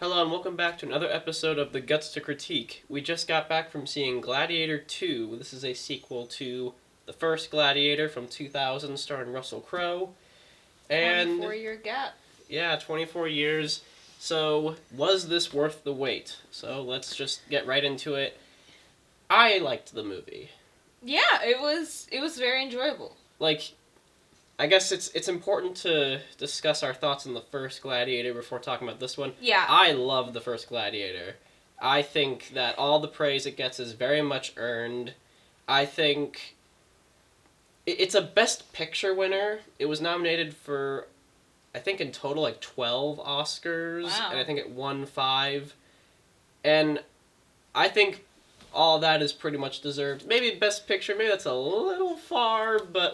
Hello and welcome back to another episode of The Guts to Critique. We just got back from seeing Gladiator II. This is a sequel to the first Gladiator from 2000 starring Russell Crowe. And 24-year gap. yeah, 24 years. So, was this worth the wait? So, let's just get right into it. I liked the movie. Yeah, it was very enjoyable. I guess it's important to discuss our thoughts on the first Gladiator before talking about this one. Yeah. I love the first Gladiator. I think that all the praise it gets is very much earned. I think it's a Best Picture winner. It was nominated for, I think in total, 12 Oscars. Wow. And I think it won 5. And I think all that is pretty much deserved. Maybe Best Picture, maybe that's a little far, but,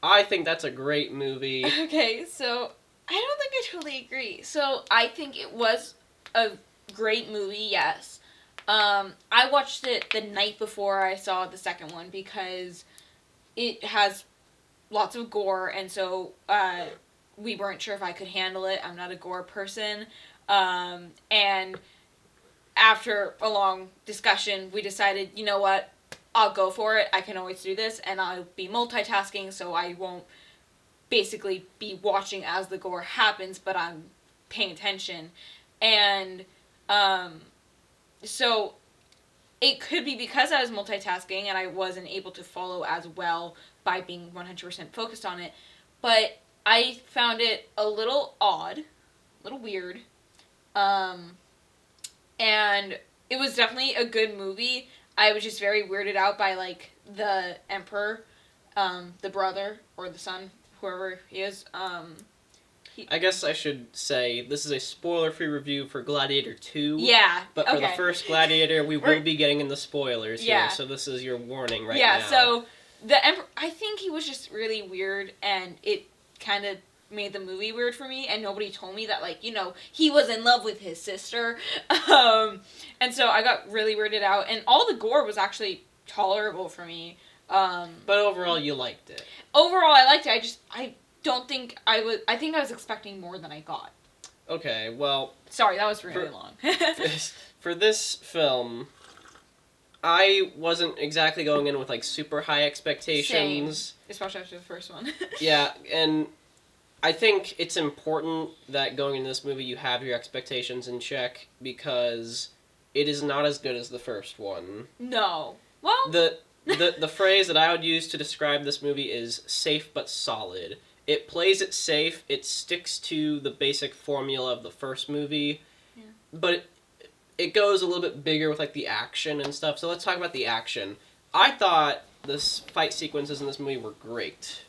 I think that's a great movie. Okay, so I don't think I totally agree. So I think it was a great movie, yes. I watched it the night before I saw the second one because it has lots of gore, and so we weren't sure if I could handle it. I'm not a gore person. And after a long discussion, we decided, you know what? I'll go for it. I can always do this, and I'll be multitasking, so I won't basically be watching as the gore happens, but I'm paying attention. And so it could be because I was multitasking and I wasn't able to follow as well by being 100% focused on it, but I found it a little odd, a little weird, and it was definitely a good movie. I was just very weirded out by, the emperor, the brother, or the son, whoever he is. I guess I should say this is a spoiler-free review for Gladiator II. Yeah, But for the first Gladiator, we will be getting into spoilers Yeah. here, so this is your warning right now. Yeah, so the emperor, I think he was just really weird, and it kind of made the movie weird for me, and nobody told me that, he was in love with his sister. And so I got really weirded out, and all the gore was actually tolerable for me. But overall, you liked it. Overall, I liked it. I don't think I think I was expecting more than I got. Okay, well... Sorry, that was really long. For this film, I wasn't exactly going in with, super high expectations. Same. Especially after the first one. Yeah, and I think it's important that going into this movie you have your expectations in check because it is not as good as the first one. No. Well... The phrase that I would use to describe this movie is safe but solid. It plays it safe, it sticks to the basic formula of the first movie, yeah. But it goes a little bit bigger with, the action and stuff. So let's talk about the action. I thought the fight sequences in this movie were great.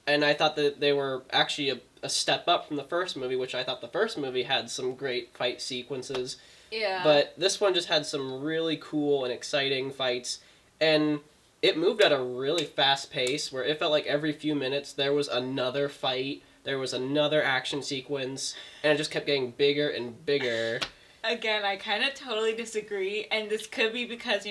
And I thought that they were actually a step up from the first movie, which I thought the first movie had some great fight sequences. Yeah. But this one just had some really cool and exciting fights. And it moved at a really fast pace where it felt like every few minutes there was another fight, there was another action sequence, and it just kept getting bigger and bigger. Again, I kind of totally disagree, and this could be because,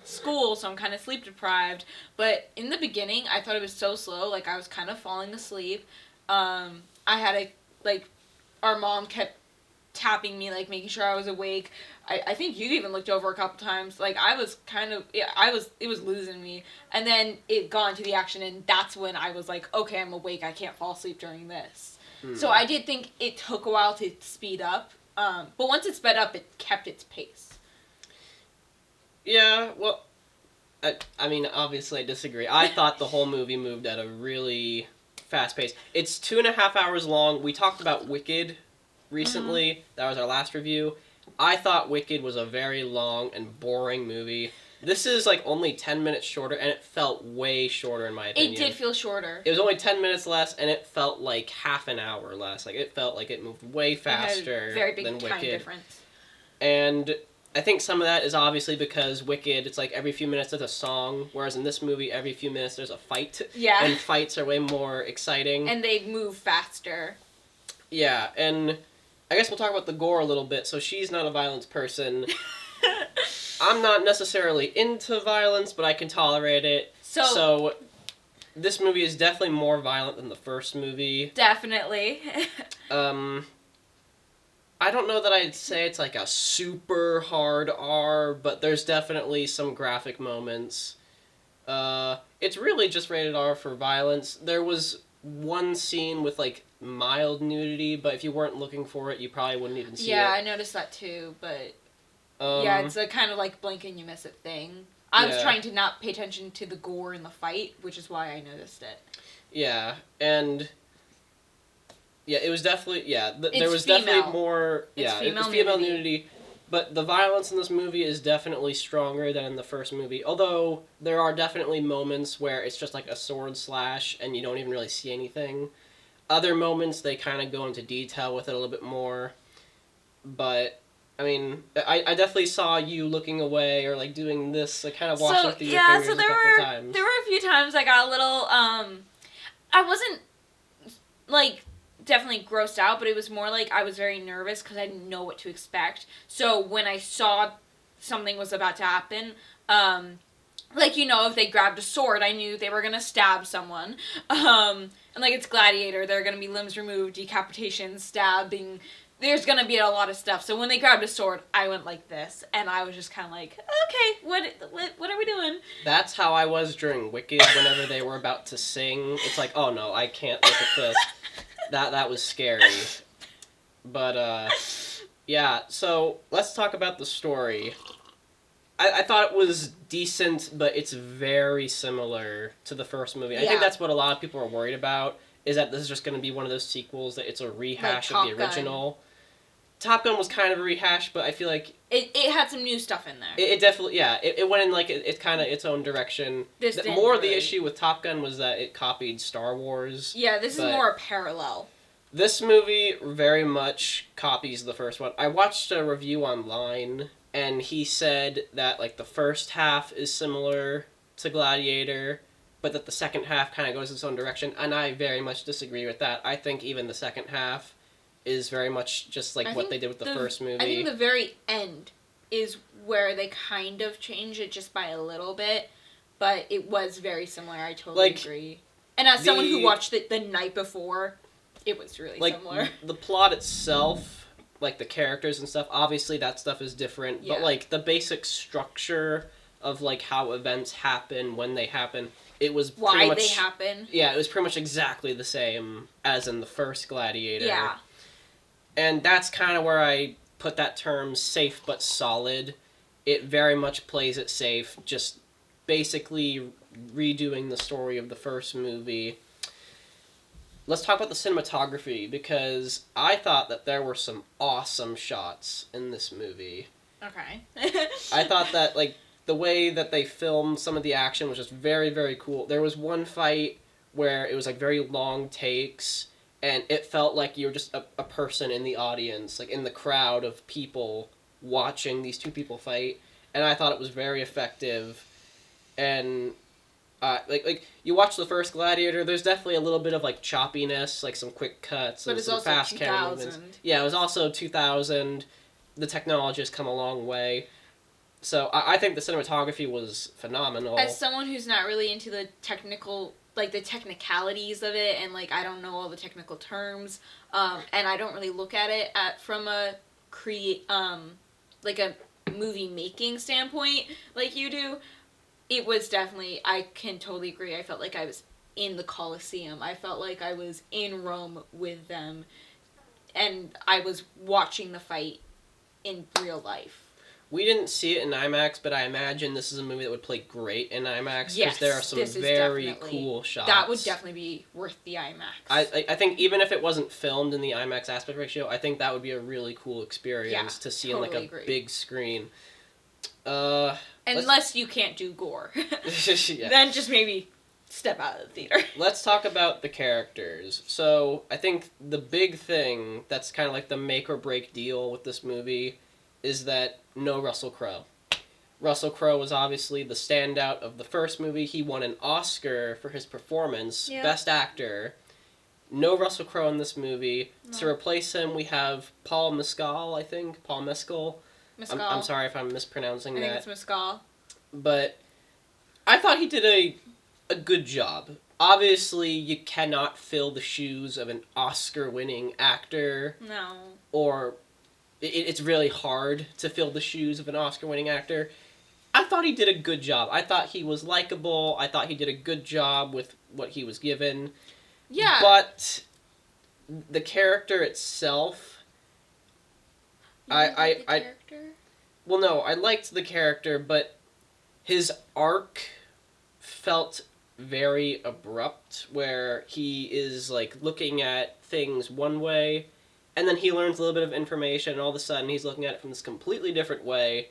school, so I'm kind of sleep deprived, but in the beginning, I thought it was so slow, I was kind of falling asleep. I had our mom kept tapping me, making sure I was awake. I think you even looked over a couple times. I was it was losing me. And then it got into the action, and that's when I was like, okay, I'm awake. I can't fall asleep during this. So I did think it took a while to speed up. But once it sped up, it kept its pace. Yeah, well, I mean, obviously I disagree. I thought the whole movie moved at a really fast pace. It's 2.5 hours long. We talked about Wicked recently. Mm-hmm. That was our last review. I thought Wicked was a very long and boring movie. This is only 10 minutes shorter, and it felt way shorter in my opinion. It did feel shorter. It was only 10 minutes less, and it felt like half an hour less. It felt like it moved way faster very big than Wicked. time difference. And I think some of that is obviously because Wicked, it's every few minutes there's a song, whereas in this movie, every few minutes there's a fight. Yeah. And fights are way more exciting. And they move faster. Yeah, and I guess we'll talk about the gore a little bit. So she's not a violence person. I'm not necessarily into violence, but I can tolerate it. So this movie is definitely more violent than the first movie. Definitely. I I don't know that I'd say it's like a super hard R, but there's definitely some graphic moments. It's really just rated R for violence. There was one scene with like mild nudity, but if you weren't looking for it, you probably wouldn't even see it. Yeah, I noticed that too, but yeah, it's a kind of like blink and you miss it thing. I was trying to not pay attention to the gore in the fight, which is why I noticed it. Yeah, and yeah, it was definitely there was female. definitely more It's female nudity. nudity, but the violence in this movie is definitely stronger than in the first movie. Although there are definitely moments where it's just like a sword slash and you don't even really see anything. Other moments they kind of go into detail with it a little bit more, but I mean, I definitely saw you looking away or like doing this, like kind of watching through your fingers a couple times. There were a few times I got a little I wasn't like definitely grossed out, but it was more like I was very nervous because I didn't know what to expect. So when I saw something was about to happen, like, you know, if they grabbed a sword, I knew they were gonna stab someone. And like it's Gladiator, there are gonna be limbs removed, decapitations, stabbing. There's gonna be a lot of stuff. So when they grabbed a sword, I went like this, and I was just kind of like, okay, what are we doing? That's how I was during Wicked. Whenever they were about to sing, it's like, oh no, I can't look at this. That was scary. But yeah. So let's talk about the story. I thought it was decent, but it's very similar to the first movie. I think Yeah. that's what a lot of people are worried about, is that this is just going to be one of those sequels that it's a rehash of the Top Gun. original. Top Gun was kind of a rehash, but I feel like It had some new stuff in there. it definitely, it went in like it's kind of its own direction. This didn't More of the really. issue with Top Gun was that it copied Star Wars. Yeah, this is but more a parallel. This movie very much copies the first one. I watched a review online, and he said that like the first half is similar to Gladiator, but that the second half kind of goes its own direction, and I very much disagree with that. I think even the second half is very much just like what they did with the first movie. I think the very end is where they kind of change it just by a little bit, but it was very similar. I totally agree. And as someone who watched it the night before, it was really similar. The plot itself, like the characters and stuff, obviously that stuff is different, but like the basic structure of like how events happen, when they happen, it was pretty much, they happen. Yeah, it was pretty much exactly the same as in the first Gladiator. Yeah. And that's kind of where I put that term, safe but solid. It very much plays it safe, just basically redoing the story of the first movie. Let's talk about the cinematography, because I thought that there were some awesome shots in this movie. Okay. I thought that, like, the way that they filmed some of the action was just very, very cool. There was one fight where it was, like, very long takes, and it felt like you were just a person in the audience, like, in the crowd of people watching these two people fight, and I thought it was very effective. And like you watch the first Gladiator, there's definitely a little bit of like choppiness, like some quick cuts and some fast camera movements. Yeah, it was also 2000. The technology has come a long way, so I think the cinematography was phenomenal. As someone who's not really into the technical, like the technicalities of it, and like I don't know all the technical terms, and I don't really look at it from a like a movie making standpoint like you do. It was definitely, I can totally agree. I felt like I was in the Colosseum. I felt like I was in Rome with them. And I was watching the fight in real life. We didn't see it in IMAX, but I imagine this is a movie that would play great in IMAX, because there are some very cool shots. That would definitely be worth the IMAX. I think even if it wasn't filmed in the IMAX aspect ratio, I think that would be a really cool experience to see totally on like a big screen. Unless you can't do gore. Yeah. Then just maybe step out of the theater. Let's talk about the characters. So, I think the big thing that's kind of like the make or break deal with this movie is that no Russell Crowe. Russell Crowe was obviously the standout of the first movie. He won an Oscar for his performance, Best Actor. No Russell Crowe in this movie. No. To replace him, we have Paul Mescal, I think. Paul Mescal. I'm sorry if I'm mispronouncing that. I think it's Mescal. But I thought he did a good job. Obviously, you cannot fill the shoes of an Oscar-winning actor. No. Or it's really hard to fill the shoes of an Oscar-winning actor. I thought he did a good job. I thought he was likable. I thought he did a good job with what he was given. Yeah. But the character itself, character? Well, no, I liked the character, but his arc felt very abrupt, where he is like looking at things one way, and then he learns a little bit of information, and all of a sudden he's looking at it from this completely different way.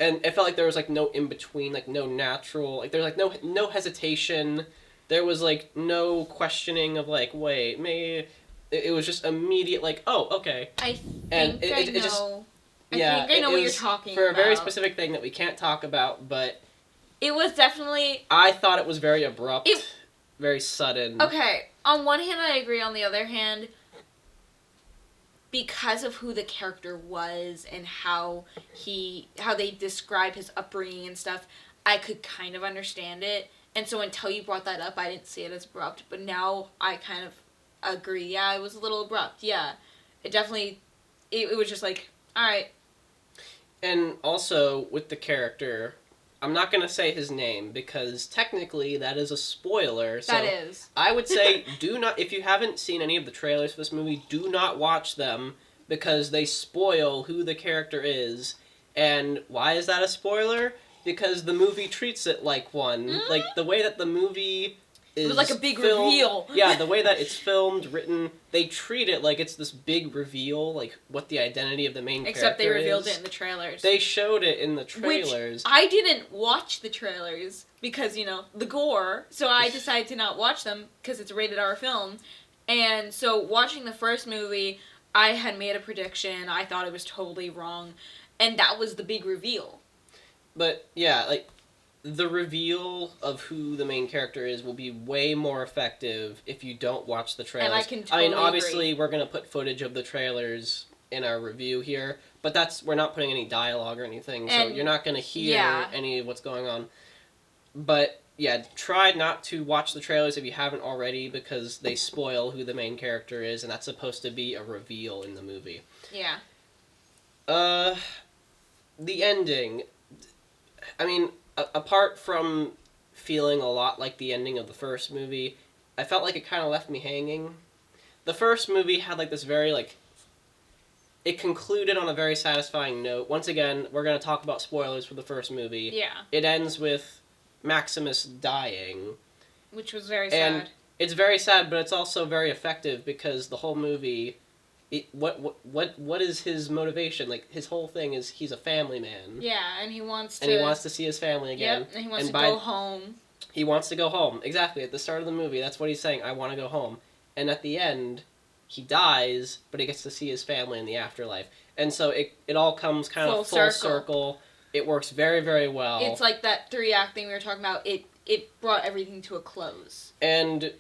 And it felt like there was like no in between, like no natural, like there's like no hesitation. There was like no questioning of like, wait, maybe it was just immediate, like, oh, okay. I And think I know. Just, I think I know what you're was talking for about. a very specific thing that we can't talk about, but it was definitely. I thought it was very abrupt, very sudden. Okay, on one hand I agree. On the other hand, because of who the character was and how they describe his upbringing and stuff, I could kind of understand it. And so until you brought that up, I didn't see it as abrupt. But now I kind of agree. Yeah, it was a little abrupt. Yeah, it definitely. It was just like, all right. And also with the character, I'm not gonna say his name because technically that is a spoiler. So that is. I would say do not, if you haven't seen any of the trailers for this movie, do not watch them because they spoil who the character is. And why is that a spoiler? Because the movie treats it like one. Mm-hmm. Like the way that the movie is It was like a big filmed, reveal. Yeah, the way that it's filmed, written, they treat it like it's this big reveal, like what the identity of the main Except character is. they revealed it in the trailers. They showed it in the trailers. Which I didn't watch the trailers because, the gore. So I decided to not watch them because it's a rated R film. And so watching the first movie, I had made a prediction. I thought it was totally wrong. And that was the big reveal. But, yeah, like, the reveal of who the main character is will be way more effective if you don't watch the trailers. And I can totally obviously, agree. we're going to put footage of the trailers in our review here, but we're not putting any dialogue or anything, so you're not going to hear any of what's going on. But, yeah, try not to watch the trailers if you haven't already, because they spoil who the main character is, and that's supposed to be a reveal in the movie. Yeah. The ending. I mean, apart from feeling a lot like the ending of the first movie, I felt like it kind of left me hanging. The first movie had like this very like... It concluded on a very satisfying note. Once again, we're going to talk about spoilers for the first movie. Yeah. It ends with Maximus dying. Which was very sad. And it's very sad, but it's also very effective because the whole movie... What is his motivation? Like, his whole thing is he's a family man. Yeah, and he wants to... And he wants to see his family again. Yep, and he wants to go home. He wants to go home. Exactly. At the start of the movie, that's what he's saying. I want to go home. And at the end, he dies, but he gets to see his family in the afterlife. And so it all comes kind of full circle. It works very, very well. It's like that 3-act thing we were talking about. It brought everything to a close. And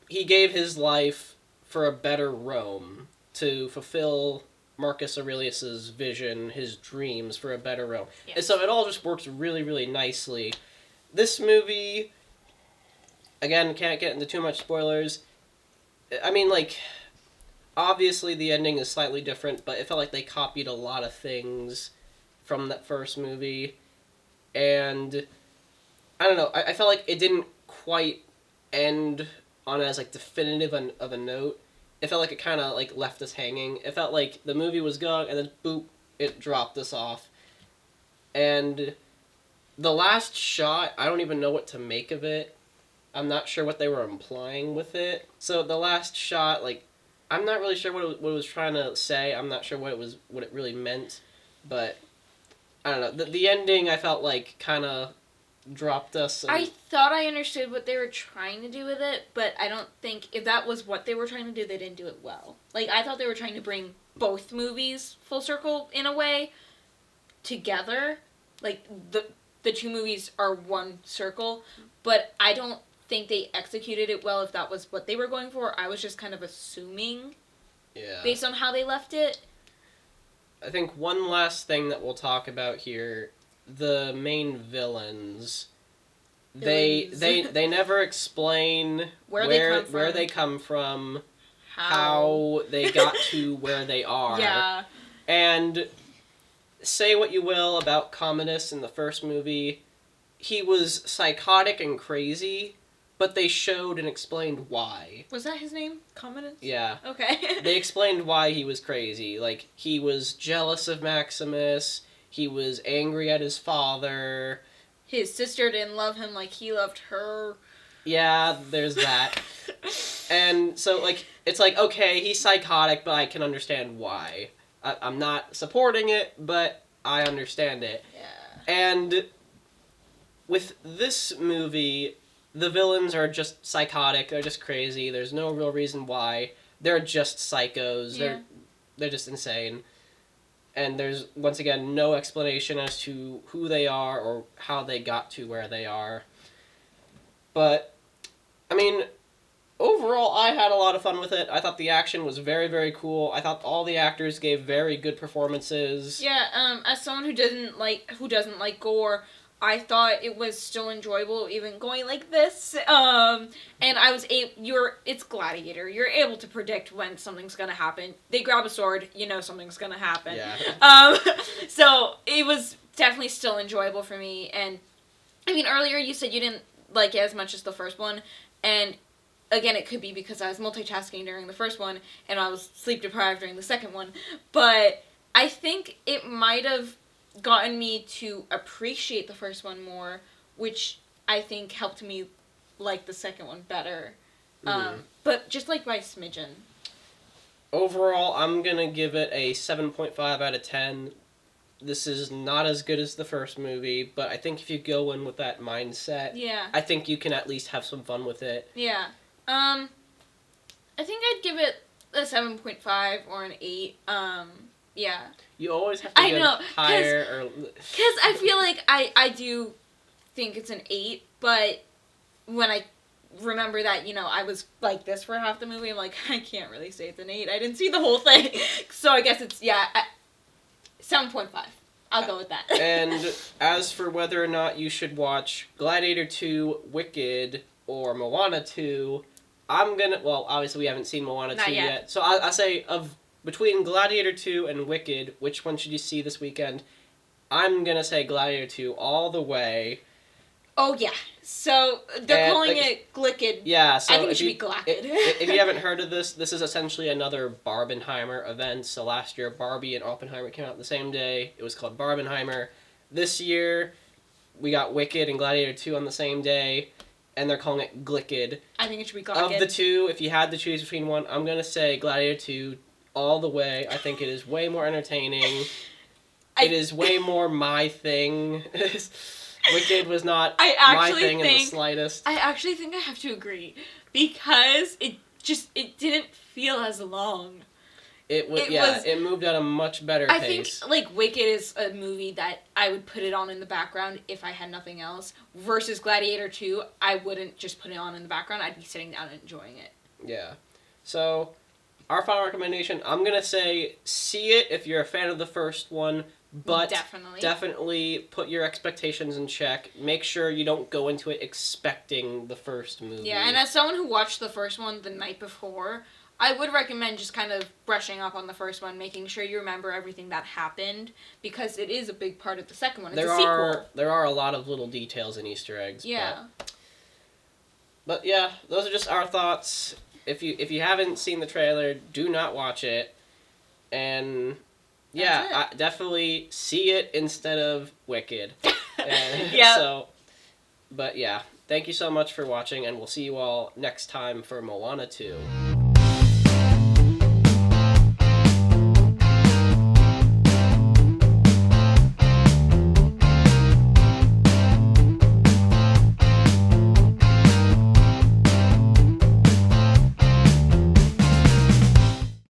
he gave his life for a better Rome, to fulfill Marcus Aurelius's vision, his dreams for a better Rome. Yes. And so it all just works really, really nicely. This movie, again, can't get into too much spoilers. I mean, like, obviously the ending is slightly different, but it felt like they copied a lot of things from that first movie. And, I don't know, I felt like it didn't quite end on as, like, definitive of a note. It felt like it kind of, like, left us hanging. It felt like the movie was going, and then, boop, it dropped us off. And the last shot, I don't even know what to make of it. I'm not sure what they were implying with it. So the last shot, like, I'm not really sure what it was trying to say. I'm not sure what it really meant. But, I don't know. The ending, I felt like, kind of dropped us. And... I thought I understood what they were trying to do with it, but I don't think if that was what they were trying to do, they didn't do it well. Like, I thought they were trying to bring both movies full circle, in a way, together. Like, the two movies are one circle, but I don't think they executed it well if that was what they were going for. I was just kind of assuming, based on how they left it. I think one last thing that we'll talk about here, the main villains, they never explain where they come from, how they got to where they are. Yeah. And say what you will about Commodus in the first movie, he was psychotic and crazy, but they showed and explained why. Was that his name? Commodus? Yeah. Okay. They explained why he was crazy. Like, he was jealous of Maximus, he was angry at his father. His sister didn't love him like he loved her. Yeah, there's that. And so, like, it's like, okay, he's psychotic, but I can understand why. I'm not supporting it, but I understand it. Yeah. And with this movie, the villains are just psychotic. They're just crazy. There's no real reason why. They're just psychos. Yeah. They're just insane. And there's, once again, no explanation as to who they are or how they got to where they are. But, I mean, overall, I had a lot of fun with it. I thought the action was very, very cool. I thought all the actors gave very good performances. Yeah, as someone who doesn't like gore, I thought it was still enjoyable, even going like this. And I was it's Gladiator. You're able to predict when something's gonna happen. They grab a sword, you know something's gonna happen. Yeah. So it was definitely still enjoyable for me. And I mean, earlier you said you didn't like it as much as the first one, and again, it could be because I was multitasking during the first one and I was sleep deprived during the second one. But I think it might have gotten me to appreciate the first one more, which I think helped me like the second one better. But just like by a smidgen. Overall, I'm going to give it a 7.5 out of 10. This is not as good as the first movie, but I think if you go in with that mindset, Yeah. I think you can at least have some fun with it. Yeah. I think I'd give it a 7.5 or an 8. Yeah. You always have to I give know, higher or... Because I feel like I do think it's an 8, but when I remember that, I was like this for half the movie, I'm like, I can't really say it's an 8. I didn't see the whole thing. So I guess it's, 7.5. I'll go with that. And as for whether or not you should watch Gladiator II, Wicked, or Moana 2, I'm gonna... Well, obviously we haven't seen Moana 2 yet. So I say between Gladiator 2 and Wicked, which one should you see this weekend? I'm gonna say Gladiator 2 all the way. Oh, yeah. So, they're calling it Glicked. Yeah, so I think it should be Glacked. If you haven't heard of this is essentially another Barbenheimer event. So last year, Barbie and Oppenheimer came out the same day. It was called Barbenheimer. This year, we got Wicked and Gladiator 2 on the same day, and they're calling it Glicked. I think it should be Glacked. Of the two, if you had to choose between one, I'm gonna say Gladiator 2 all the way. I think it is way more entertaining. It is way more my thing. Wicked was not my thing in the slightest. I actually think I have to agree, because it didn't feel as long. It moved at a much better pace. I think, Wicked is a movie that I would put it on in the background if I had nothing else, versus Gladiator 2, I wouldn't just put it on in the background, I'd be sitting down and enjoying it. Yeah. So, our final recommendation, I'm going to say see it if you're a fan of the first one, but definitely put your expectations in check. Make sure you don't go into it expecting the first movie. Yeah, and as someone who watched the first one the night before, I would recommend just kind of brushing up on the first one, making sure you remember everything that happened, because it is a big part of the second one. It's a sequel. There are a lot of little details and Easter eggs. Yeah. But yeah, those are just our thoughts. If you haven't seen the trailer, do not watch it. And yeah, definitely see it instead of Wicked. Yeah. So, but yeah, thank you so much for watching, and we'll see you all next time for Moana 2.